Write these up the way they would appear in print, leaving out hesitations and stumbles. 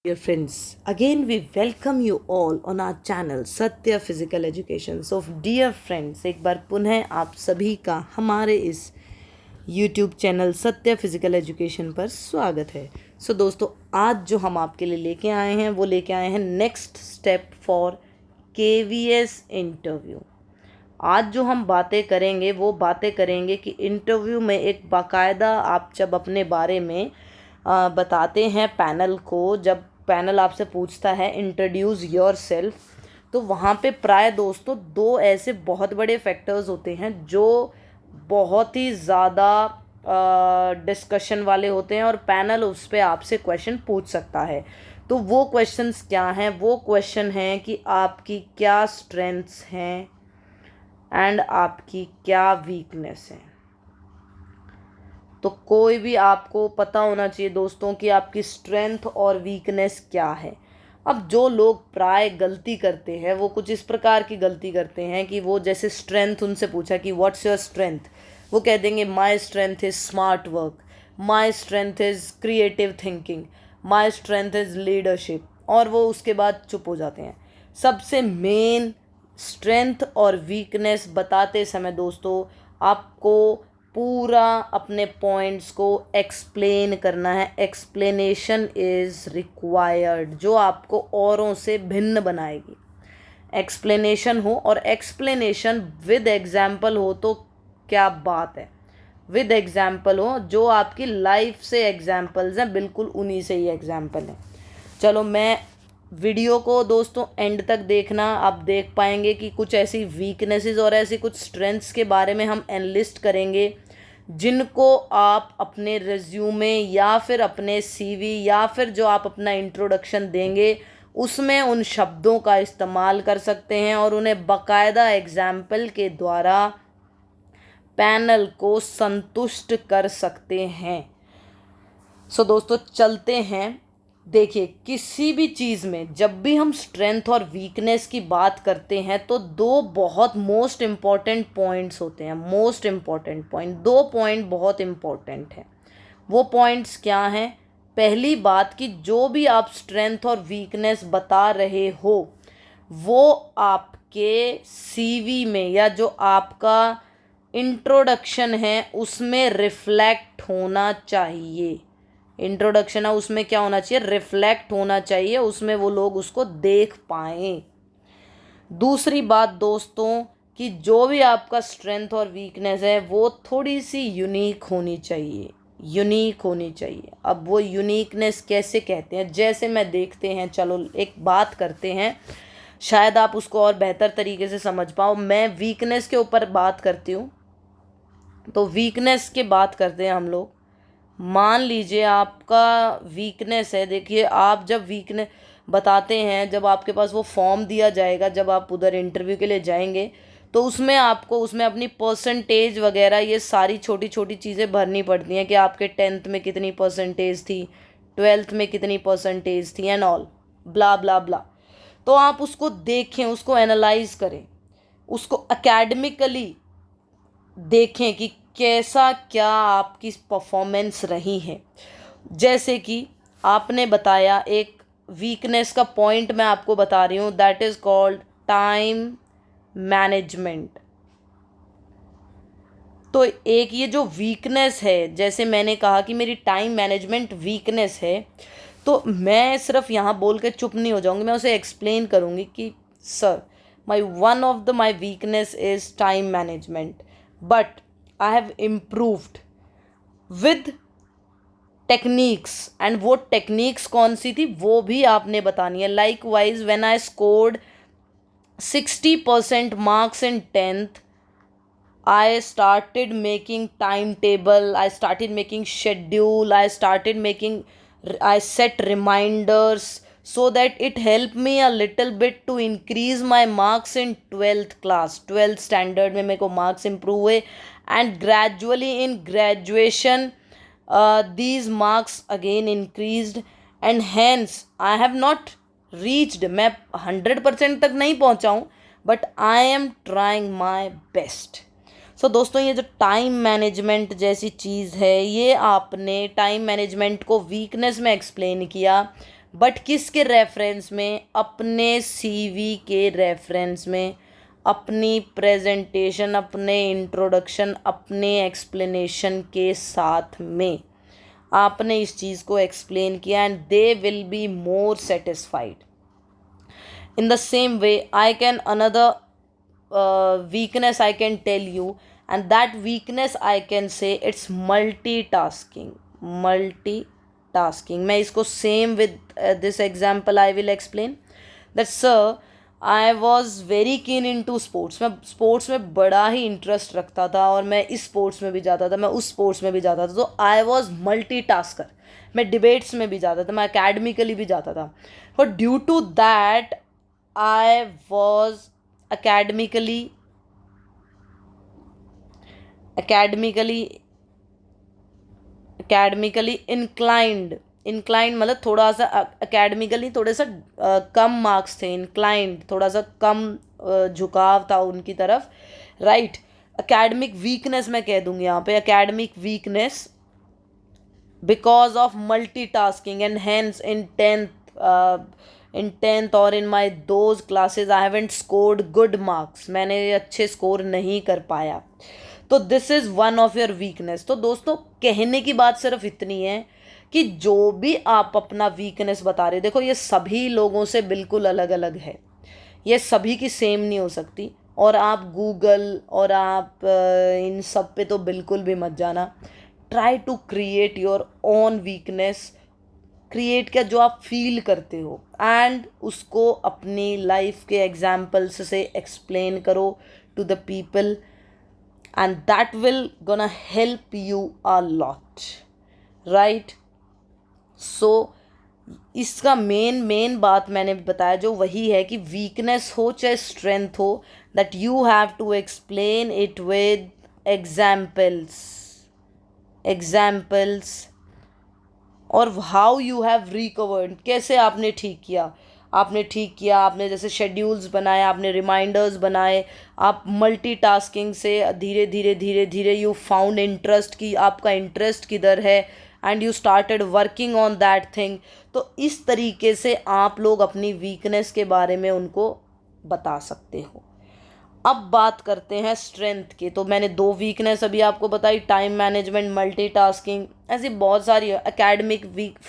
Dear friends, again we welcome you all on our channel Satya physical education. So dear friends, एक बार पुनः आप सभी का हमारे इस YouTube channel Satya physical education पर स्वागत है। सो दोस्तों, आज जो हम आपके लिए लेके आए हैं वो लेके आए हैं next step for KVS interview. आज जो हम बातें करेंगे वो बातें करेंगे कि इंटरव्यू में एक बाकायदा आप जब अपने बारे में बताते हैं पैनल को, जब पैनल आपसे पूछता है इंट्रोड्यूस योर सेल्फ, तो वहाँ पे प्राय दोस्तों दो ऐसे बहुत बड़े फैक्टर्स होते हैं जो बहुत ही ज़्यादा डिस्कशन वाले होते हैं और पैनल उस पर आपसे क्वेश्चन पूछ सकता है। तो वो क्वेश्चंस क्या हैं? वो क्वेश्चन हैं कि आपकी क्या स्ट्रेंथ्स हैं एंड आपकी क्या वीकनेस है। तो कोई भी आपको पता होना चाहिए दोस्तों कि आपकी स्ट्रेंथ और वीकनेस क्या है। अब जो लोग प्राय गलती करते हैं वो कुछ इस प्रकार की गलती करते हैं कि वो जैसे स्ट्रेंथ उनसे पूछा कि व्हाट्स योर स्ट्रेंथ, वो कह देंगे my strength is smart work, my strength is creative thinking, my strength is leadership, और वो उसके बाद चुप हो जाते हैं। सबसे मेन स्ट्रेंथ और वीकनेस बताते समय दोस्तों आपको पूरा अपने पॉइंट्स को एक्सप्लेन करना है। एक्सप्लेनेशन इज़ रिक्वायर्ड, जो आपको औरों से भिन्न बनाएगी। एक्सप्लेनेशन हो, और एक्सप्लेनेशन विद एग्जाम्पल हो तो क्या बात है। विद एग्जाम्पल हो, जो आपकी लाइफ से एग्जाम्पल्स हैं, बिल्कुल उन्हीं से ही एग्जाम्पल हैं। चलो, मैं वीडियो को दोस्तों एंड तक देखना, आप देख पाएंगे कि कुछ ऐसी वीकनेसेस और ऐसी कुछ स्ट्रेंथ्स के बारे में हम एनलिस्ट करेंगे जिनको आप अपने रिज्यूमे या फिर अपने CV या फिर जो आप अपना इंट्रोडक्शन देंगे उसमें उन शब्दों का इस्तेमाल कर सकते हैं और उन्हें बाकायदा एग्जाम्पल के द्वारा पैनल को संतुष्ट कर सकते हैं। सो दोस्तों, चलते हैं। देखिए, किसी भी चीज़ में जब भी हम स्ट्रेंथ और वीकनेस की बात करते हैं तो दो बहुत मोस्ट इम्पॉर्टेंट पॉइंट्स होते हैं। मोस्ट इम्पॉर्टेंट पॉइंट, दो पॉइंट बहुत इम्पॉर्टेंट हैं। वो पॉइंट्स क्या हैं? पहली बात कि जो भी आप स्ट्रेंथ और वीकनेस बता रहे हो वो आपके CV में या जो आपका इंट्रोडक्शन है उसमें रिफ्लेक्ट होना चाहिए। इंट्रोडक्शन है उसमें क्या होना चाहिए? रिफ्लेक्ट होना चाहिए, उसमें वो लोग उसको देख पाएँ। दूसरी बात दोस्तों कि जो भी आपका स्ट्रेंथ और वीकनेस है वो थोड़ी सी यूनिक होनी चाहिए। यूनिक होनी चाहिए। अब वो यूनिकनेस कैसे कहते हैं, जैसे मैं देखते हैं, चलो एक बात करते हैं, शायद आप उसको और बेहतर तरीके से समझ पाओ। मैं वीकनेस के ऊपर बात करती हूँ, तो वीकनेस के बात करते हैं हम लोग। मान लीजिए आपका वीकनेस है, देखिए आप जब वीकनेस बताते हैं, जब आपके पास वो फॉर्म दिया जाएगा, जब आप उधर इंटरव्यू के लिए जाएंगे तो उसमें आपको उसमें अपनी परसेंटेज वगैरह ये सारी छोटी छोटी चीज़ें भरनी पड़ती हैं कि आपके 10th में कितनी परसेंटेज थी, 12th में कितनी परसेंटेज थी, एंड ऑल ब्ला ब्ला ब्ला। तो आप उसको देखें, उसको एनालाइज करें, उसको एकेडमिकली देखें कि कैसा क्या आपकी परफॉर्मेंस रही है। जैसे कि आपने बताया, एक वीकनेस का पॉइंट मैं आपको बता रही हूँ, that is called time management. तो एक ये जो वीकनेस है, जैसे मैंने कहा कि मेरी टाइम मैनेजमेंट वीकनेस है, तो मैं सिर्फ यहाँ बोल के चुप नहीं हो जाऊँगी, मैं उसे एक्सप्लेन करूँगी कि sir, my one of the my weakness is time management, but I have improved with techniques. And वो टेक्निक्स कौन सी थी वो भी आपने बतानी है। Like wise when I scored 60% marks in 10th, I started making timetable, I started making schedule, I set reminders so that it helped me a little bit to increase my marks in 12th class, 12th standard में मेरे को marks improve हुए, and gradually in graduation these marks again increased, and hence I have not reached, मैं 100% तक नहीं पहुंचा हूँ, but I am trying my best. So दोस्तों, ये जो टाइम मैनेजमेंट जैसी चीज़ है, ये आपने टाइम मैनेजमेंट को वीकनेस में एक्सप्लेन किया, बट किसके रेफरेंस में? अपने सीवी के रेफरेंस में, अपनी प्रेजेंटेशन, अपने इंट्रोडक्शन, अपने एक्सप्लेनेशन के साथ में आपने इस चीज़ को एक्सप्लेन किया, and they will be more satisfied. In the same way, I can another weakness I can tell you, and that weakness I can say it's multitasking. Multitasking. मैं इसको same with this example I will explain. That sir, I was very keen in to sports. मैं sports में बड़ा ही interest रखता था और मैं इस स्पोर्ट्स में भी जाता था, मैं उस स्पोर्ट्स में भी जाता था. तो आई वॉज मल्टी टास्कर. मैं डिबेट्स में भी जाता था, मैं अकेडमिकली भी जाता था. But due to that I was academically inclined मतलब थोड़ा सा academically थोड़े सा कम मार्क्स थे. inclined थोड़ा सा कम झुकाव था उनकी तरफ, राइट. academic weakness मैं कह दूंगी यहाँ पे, academic weakness because of multitasking, and hence in 10th और in my those classes I haven't scored good marks. मैंने अच्छे स्कोर नहीं कर पाया. तो this is one of your weakness. तो दोस्तों कहने की बात सिर्फ इतनी है कि जो भी आप अपना वीकनेस बता रहे, देखो ये सभी लोगों से बिल्कुल अलग अलग है, ये सभी की सेम नहीं हो सकती. और आप गूगल और आप इन सब पे तो बिल्कुल भी मत जाना. Try to create your own weakness. Create क्या, जो आप फील करते हो, एंड उसको अपनी लाइफ के एग्जाम्पल्स से एक्सप्लेन करो to the people, and that will gonna help you a lot, right. So इसका मेन बात मैंने बताया जो वही है कि वीकनेस हो चाहे स्ट्रेंथ हो, that you have to explain it with examples और हाउ यू हैव रिकवर्ड. कैसे आपने ठीक किया, आपने जैसे शेड्यूल्स बनाए, आपने रिमाइंडर्स बनाए, आप मल्टीटास्किंग से धीरे धीरे यू फाउंड इंटरेस्ट की आपका इंटरेस्ट किधर है, and you started working on that thing. तो इस तरीके से आप लोग अपनी वीकनेस के बारे में उनको बता सकते हो. अब बात करते हैं स्ट्रेंथ की. तो मैंने 2 वीकनेस अभी आपको बताई, टाइम मैनेजमेंट, मल्टीटास्किंग. ऐसी बहुत सारी एकेडमिक वीक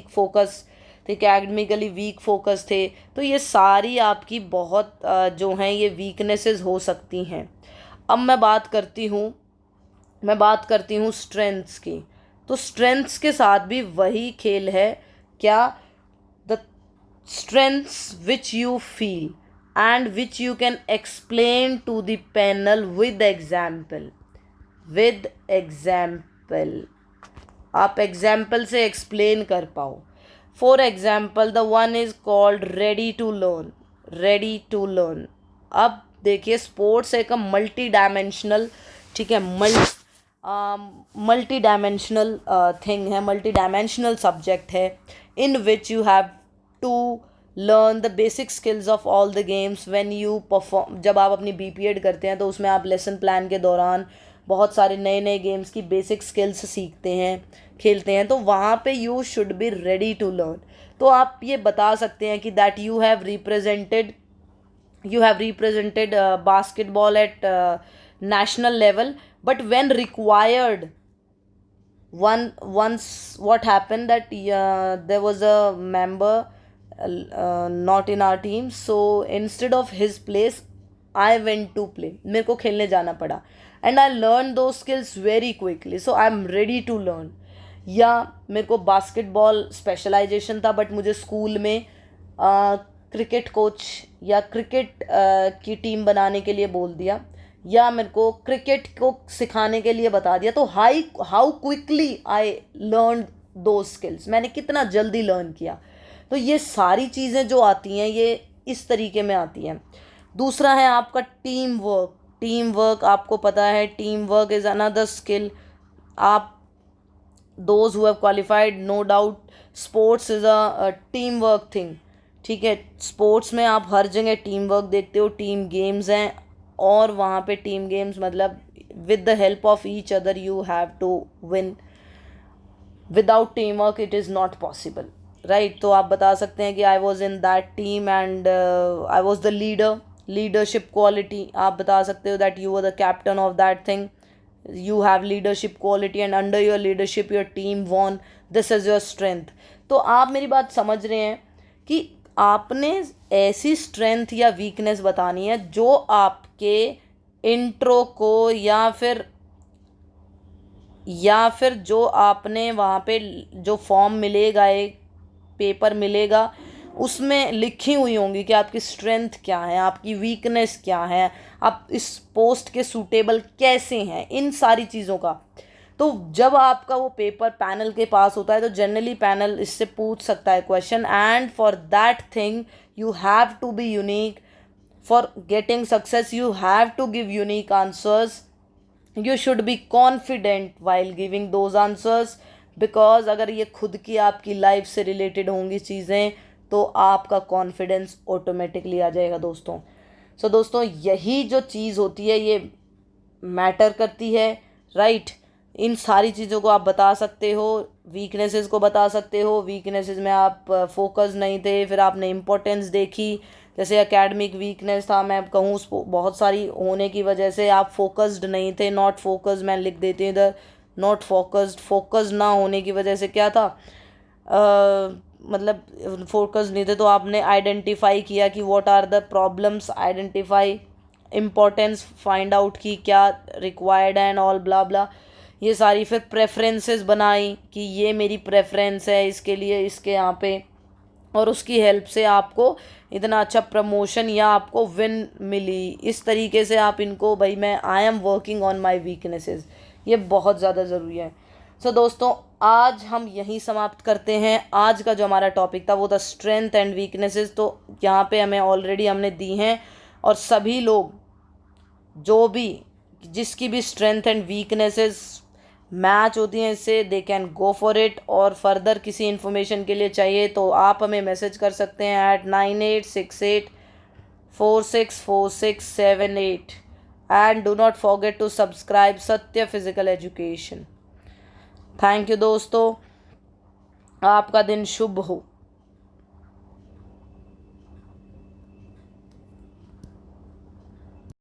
फोकस थे, एकेडमिकली वीक फोकस थे. तो ये सारी आपकी बहुत जो हैं ये वीकनेसेस हो सकती हैं. अब मैं बात करती हूँ स्ट्रेंथ्स की. तो स्ट्रेंथ्स के साथ भी वही खेल है. क्या? The strengths which you feel and which you can explain to the panel with example. आप एग्जाम्पल से एक्सप्लेन कर पाओ. For example the one is called ready to learn. अब देखिए स्पोर्ट्स एक मल्टी डायमेंशनल, ठीक है, मल्टी डायमेंशनल थिंग है, मल्टी डायमेंशनल सब्जेक्ट है, in which you have to learn the basic skills of all the games when you perform. जब आप अपनी बीपीएड करते हैं तो उसमें आप लेसन प्लान के दौरान बहुत सारे नए नए गेम्स की बेसिक स्किल्स सीखते हैं, खेलते हैं. तो वहाँ पे you should be ready to learn. तो आप ये बता सकते हैं कि that you have represented basketball at national level, but when required once what happened that there was a member not in our team, so instead of his place I went to play. मेरे को खेलने जाना पड़ा, and I learned those skills very quickly, so I am ready to learn. या मेरे को basketball specialisation था, but मुझे स्कूल में क्रिकेट कोच या क्रिकेट की टीम बनाने के लिए बोल दिया, या मेरे को क्रिकेट को सिखाने के लिए बता दिया. तो हाउ क्विकली आई लर्न दो स्किल्स, मैंने कितना जल्दी लर्न किया. तो ये सारी चीज़ें जो आती हैं ये इस तरीके में आती हैं. दूसरा है आपका टीम वर्क. आपको पता है team work is another skill. आप those who have qualified, no doubt sports is a team work thing, ठीक है. स्पोर्ट्स में आप हर जगह टीम वर्क देखते हो, टीम गेम्स हैं, और वहाँ पे टीम गेम्स मतलब with the help of each other you have to win. Without team work it is not possible. Right, तो आप बता सकते हैं कि I was in that team and I was the leader, leadership quality आप बता सकते हो that you were the captain of that thing, you have leadership quality and under your leadership your team won, this is your strength। तो आप मेरी बात समझ रहे हैं कि आपने ऐसी स्ट्रेंथ या वीकनेस बतानी है जो आपके इंट्रो को या फिर जो आपने वहाँ पे जो फॉर्म मिलेगा, एक पेपर मिलेगा, उसमें लिखी हुई होंगी कि आपकी स्ट्रेंथ क्या है, आपकी वीकनेस क्या है, आप इस पोस्ट के सूटेबल कैसे हैं, इन सारी चीज़ों का। तो जब आपका वो पेपर पैनल के पास होता है तो जनरली पैनल इससे पूछ सकता है question, and for that thing you have to be unique, for getting success you have to give unique answers, you should be confident while giving those answers, because अगर ये खुद की आपकी लाइफ से रिलेटेड होंगी चीज़ें तो आपका कॉन्फिडेंस ऑटोमेटिकली आ जाएगा दोस्तों। सो दोस्तों यही जो चीज़ होती है ये मैटर करती है, राइट। इन सारी चीज़ों को आप बता सकते हो, वीकनेसेस को बता सकते हो, वीकनेसेस में आप फोकस नहीं थे, फिर आपने इम्पोर्टेंस देखी, जैसे एकेडमिक वीकनेस था, मैं कहूँ बहुत सारी होने की वजह से आप फोकस्ड नहीं थे, नॉट फोकस्ड मैं लिख देती हूँ इधर, नॉट फोकस्ड, फोकस ना होने की वजह से क्या था, मतलब फोकस नहीं थे, तो आपने आइडेंटिफाई किया कि what are the problems, identify importance, find out की क्या required and all blah blah, ये सारी, फिर प्रेफरेंसेस बनाई कि ये मेरी प्रेफरेंस है इसके लिए, इसके यहाँ पे, और उसकी हेल्प से आपको इतना अच्छा प्रमोशन या आपको विन मिली। इस तरीके से आप इनको, भाई मैं I am working on my weaknesses, ये बहुत ज़्यादा ज़रूरी है। सो दोस्तों आज हम यहीं समाप्त करते हैं। आज का जो हमारा टॉपिक था वो था स्ट्रेंथ एंड वीकनेसेस, तो यहाँ पे हमें ऑलरेडी हमने दी हैं, और सभी लोग जो भी जिसकी भी स्ट्रेंथ एंड वीकनेसेस मैच होती हैं इससे, they can go for it. और फर्दर किसी इन्फॉर्मेशन के लिए चाहिए तो आप हमें मैसेज कर सकते हैं at 9868464678 and do not forget to subscribe सत्य फिजिकल एजुकेशन। थैंक यू दोस्तों, आपका दिन शुभ हो।